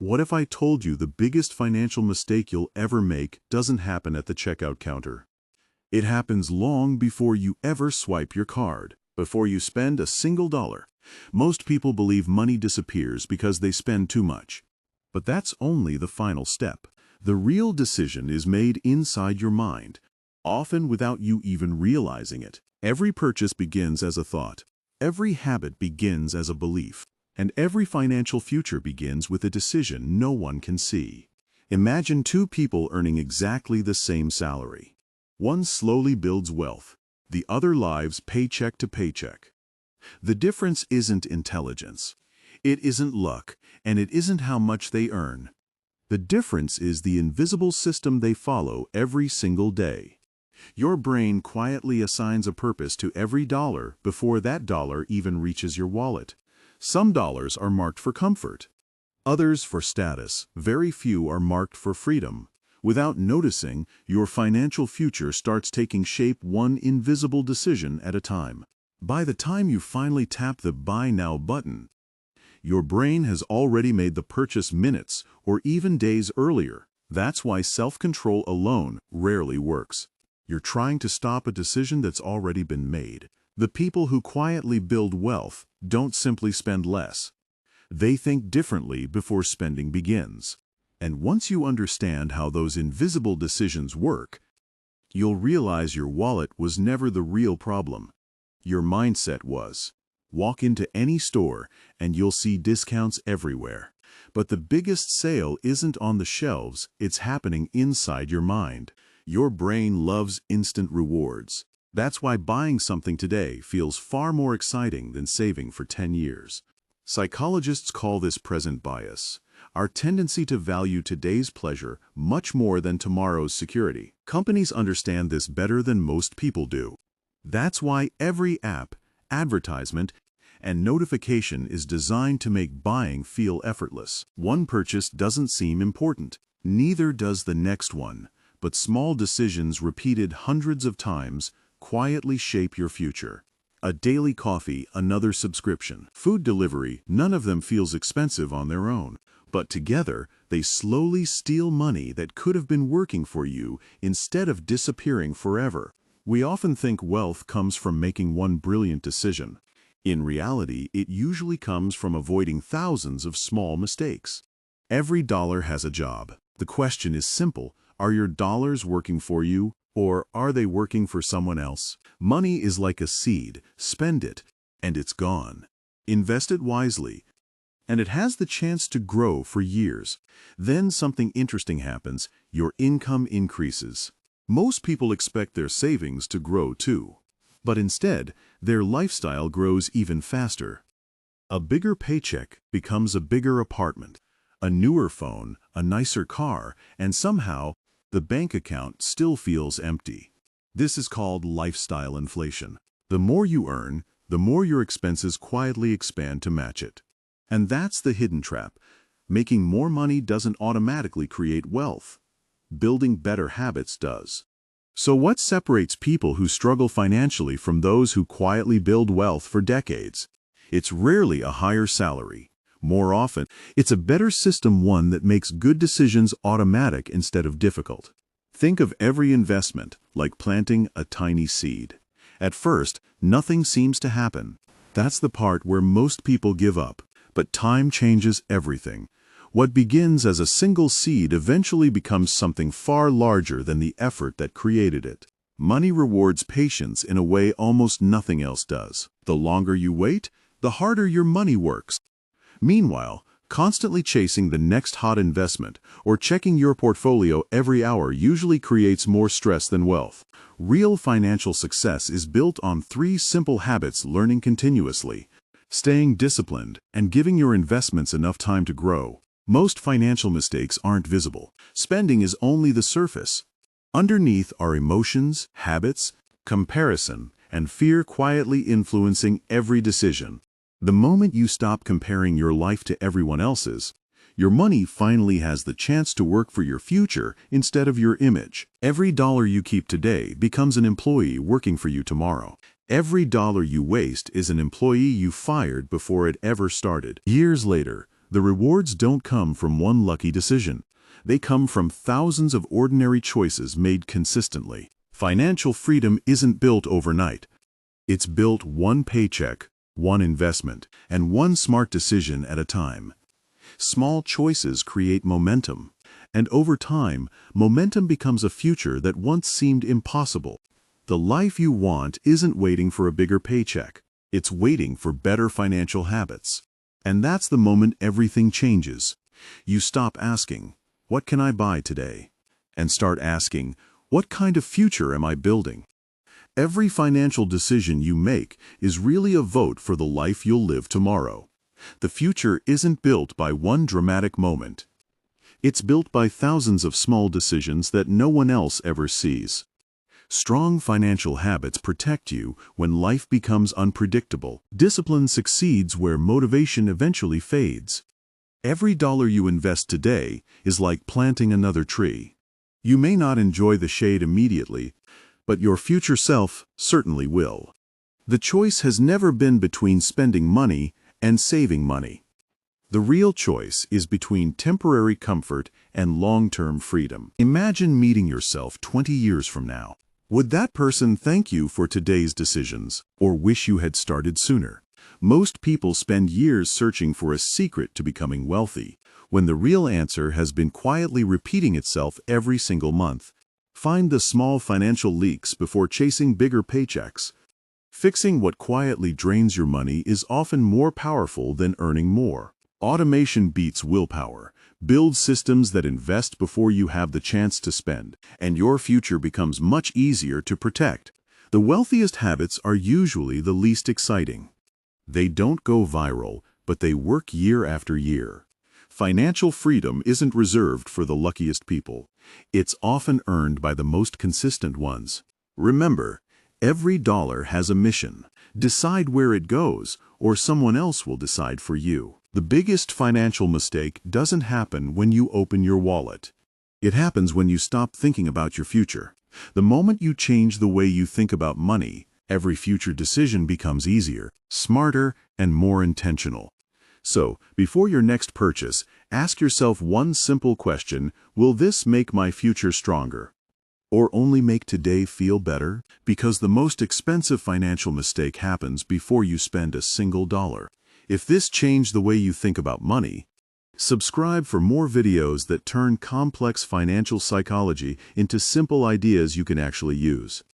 What if I told you the biggest financial mistake you'll ever make doesn't happen at the checkout counter? It happens long before you ever swipe your card, before you spend a single dollar. Most people believe money disappears because they spend too much. But that's only the final step. The real decision is made inside your mind, often without you even realizing it. Every purchase begins as a thought. Every habit begins as a belief. And every financial future begins with a decision no one can see. Imagine two people earning exactly the same salary. One slowly builds wealth, the other lives paycheck to paycheck. The difference isn't intelligence. It isn't luck, and it isn't how much they earn. The difference is the invisible system they follow every single day. Your brain quietly assigns a purpose to every dollar before that dollar even reaches your wallet. Some dollars are marked for comfort, others for status. Very few are marked for freedom. Without noticing, your financial future starts taking shape one invisible decision at a time. By the time you finally tap the Buy Now button, your brain has already made the purchase minutes or even days earlier. That's why self-control alone rarely works. You're trying to stop a decision that's already been made. The people who quietly build wealth don't simply spend less. They think differently before spending begins. And once you understand how those invisible decisions work, you'll realize your wallet was never the real problem. Your mindset was. Walk into any store and you'll see discounts everywhere. But the biggest sale isn't on the shelves, it's happening inside your mind. Your brain loves instant rewards. That's why buying something today feels far more exciting than saving for 10 years. Psychologists call this present bias, our tendency to value today's pleasure much more than tomorrow's security. Companies understand this better than most people do. That's why every app, advertisement, and notification is designed to make buying feel effortless. One purchase doesn't seem important, neither does the next one, but small decisions repeated hundreds of times quietly shape your future. A daily coffee, another subscription, food delivery, none of them feels expensive on their own. But together, they slowly steal money that could have been working for you instead of disappearing forever. We often think wealth comes from making one brilliant decision. In reality, it usually comes from avoiding thousands of small mistakes. Every dollar has a job. The question is simple: are your dollars working for you, or are they working for someone else? Money is like a seed. Spend it, and it's gone. Invest it wisely, and it has the chance to grow for years. Then something interesting happens. Your income increases. Most people expect their savings to grow too. But instead, their lifestyle grows even faster. A bigger paycheck becomes a bigger apartment, a newer phone, a nicer car, and somehow, the bank account still feels empty. This is called lifestyle inflation. The more you earn, the more your expenses quietly expand to match it. And that's the hidden trap. Making more money doesn't automatically create wealth. Building better habits does. So what separates people who struggle financially from those who quietly build wealth for decades? It's rarely a higher salary. More often, it's a better system, one that makes good decisions automatic instead of difficult. Think of every investment like planting a tiny seed. At first, nothing seems to happen. That's the part where most people give up. But time changes everything. What begins as a single seed eventually becomes something far larger than the effort that created it. Money rewards patience in a way almost nothing else does. The longer you wait, the harder your money works. Meanwhile, constantly chasing the next hot investment or checking your portfolio every hour usually creates more stress than wealth. Real financial success is built on 3 simple habits: learning continuously, staying disciplined, and giving your investments enough time to grow. Most financial mistakes aren't visible. Spending is only the surface. Underneath are emotions, habits, comparison, and fear quietly influencing every decision. The moment you stop comparing your life to everyone else's, your money finally has the chance to work for your future instead of your image. Every dollar you keep today becomes an employee working for you tomorrow. Every dollar you waste is an employee you fired before it ever started. Years later, The rewards don't come from one lucky decision. They come from thousands of ordinary choices made consistently. Financial freedom isn't built overnight. It's built one paycheck, one investment, and one smart decision at a time. Small choices create momentum, and over time, momentum becomes a future that once seemed impossible. The life you want isn't waiting for a bigger paycheck. It's waiting for better financial habits. And that's the moment everything changes. You stop asking, "What can I buy today?" and start asking, "What kind of future am I building?" Every financial decision you make is really a vote for the life you'll live tomorrow. The future isn't built by one dramatic moment. It's built by thousands of small decisions that no one else ever sees. Strong financial habits protect you when life becomes unpredictable. Discipline succeeds where motivation eventually fades. Every dollar you invest today is like planting another tree. You may not enjoy the shade immediately, but your future self certainly will. The choice has never been between spending money and saving money. The real choice is between temporary comfort and long-term freedom. Imagine meeting yourself 20 years from now. Would that person thank you for today's decisions or wish you had started sooner? Most people spend years searching for a secret to becoming wealthy, when the real answer has been quietly repeating itself every single month. Find the small financial leaks before chasing bigger paychecks. Fixing what quietly drains your money is often more powerful than earning more. Automation beats willpower. Build systems that invest before you have the chance to spend, and your future becomes much easier to protect. The wealthiest habits are usually the least exciting. They don't go viral, but they work year after year. Financial freedom isn't reserved for the luckiest people. It's often earned by the most consistent ones. Remember, every dollar has a mission. Decide where it goes, or someone else will decide for you. The biggest financial mistake doesn't happen when you open your wallet. It happens when you stop thinking about your future. The moment you change the way you think about money, every future decision becomes easier, smarter, and more intentional. So, before your next purchase, ask yourself one simple question: will this make my future stronger? Or only make today feel better? Because the most expensive financial mistake happens before you spend a single dollar. If this changed the way you think about money, subscribe for more videos that turn complex financial psychology into simple ideas you can actually use.